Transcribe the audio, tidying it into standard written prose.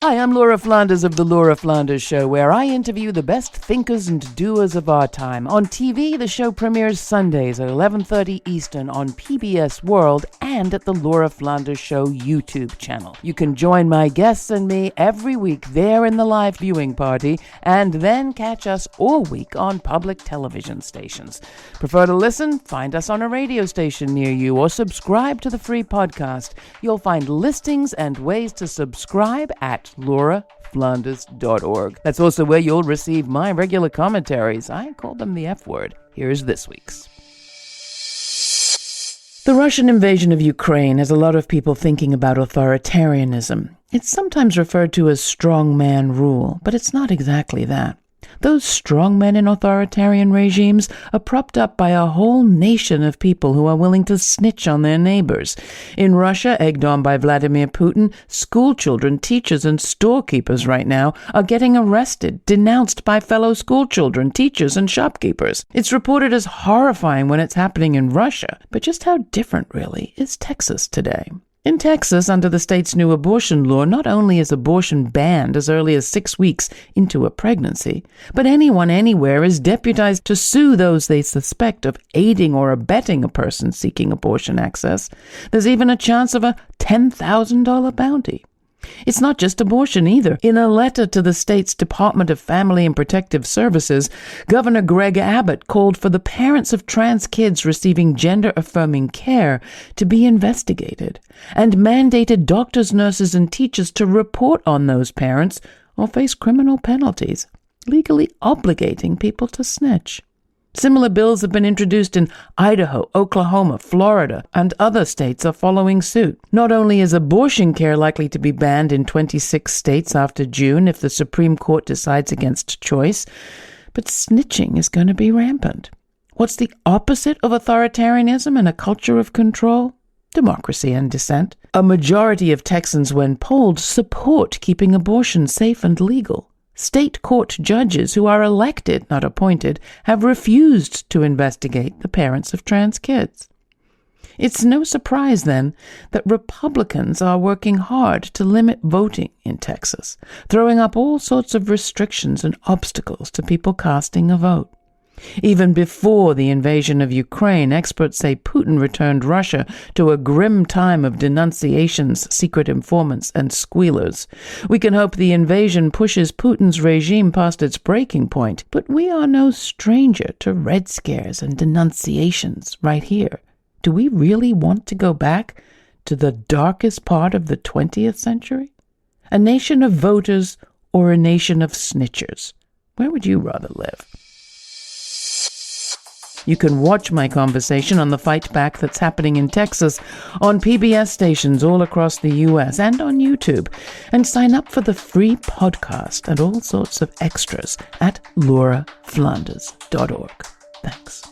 Hi, I'm Laura Flanders of The Laura Flanders Show, where I interview the best thinkers and doers of our time. On TV, the show premieres Sundays at 11:30 Eastern on PBS World and at the Laura Flanders Show YouTube channel. You can join my guests and me every week there in the live viewing party, and then catch us all week on public television stations. Prefer to listen? Find us on a radio station near you or subscribe to the free podcast. You'll find listings and ways to subscribe at lauraflanders.org. That's also where you'll receive my regular commentaries. I call them the F word. Here's this week's. The Russian invasion of Ukraine has a lot of people thinking about authoritarianism. It's sometimes referred to as strongman rule, but it's not exactly that. Those strongmen in authoritarian regimes are propped up by a whole nation of people who are willing to snitch on their neighbors. In Russia, egged on by Vladimir Putin, schoolchildren, teachers, and storekeepers right now are getting arrested, denounced by fellow schoolchildren, teachers, and shopkeepers. It's reported as horrifying when it's happening in Russia, but just how different, really, is Texas today? In Texas, under the state's new abortion law, not only is abortion banned as early as 6 weeks into a pregnancy, but anyone anywhere is deputized to sue those they suspect of aiding or abetting a person seeking abortion access. There's even a chance of a $10,000 bounty. It's not just abortion either. In a letter to the state's Department of Family and Protective Services, Governor Greg Abbott called for the parents of trans kids receiving gender-affirming care to be investigated and mandated doctors, nurses, and teachers to report on those parents or face criminal penalties, legally obligating people to snitch. Similar bills have been introduced in Idaho, Oklahoma, Florida, and other states are following suit. Not only is abortion care likely to be banned in 26 states after June if the Supreme Court decides against choice, but snitching is going to be rampant. What's the opposite of authoritarianism and a culture of control? Democracy and dissent. A majority of Texans, when polled, support keeping abortion safe and legal. State court judges who are elected, not appointed, have refused to investigate the parents of trans kids. It's no surprise, then, that Republicans are working hard to limit voting in Texas, throwing up all sorts of restrictions and obstacles to people casting a vote. Even before the invasion of Ukraine, experts say Putin returned Russia to a grim time of denunciations, secret informants, and squealers. We can hope the invasion pushes Putin's regime past its breaking point, but we are no stranger to red scares and denunciations right here. Do we really want to go back to the darkest part of the 20th century? A nation of voters or a nation of snitchers? Where would you rather live? You can watch my conversation on the fight back that's happening in Texas on PBS stations all across the U.S. and on YouTube. And sign up for the free podcast and all sorts of extras at lauraflanders.org. Thanks.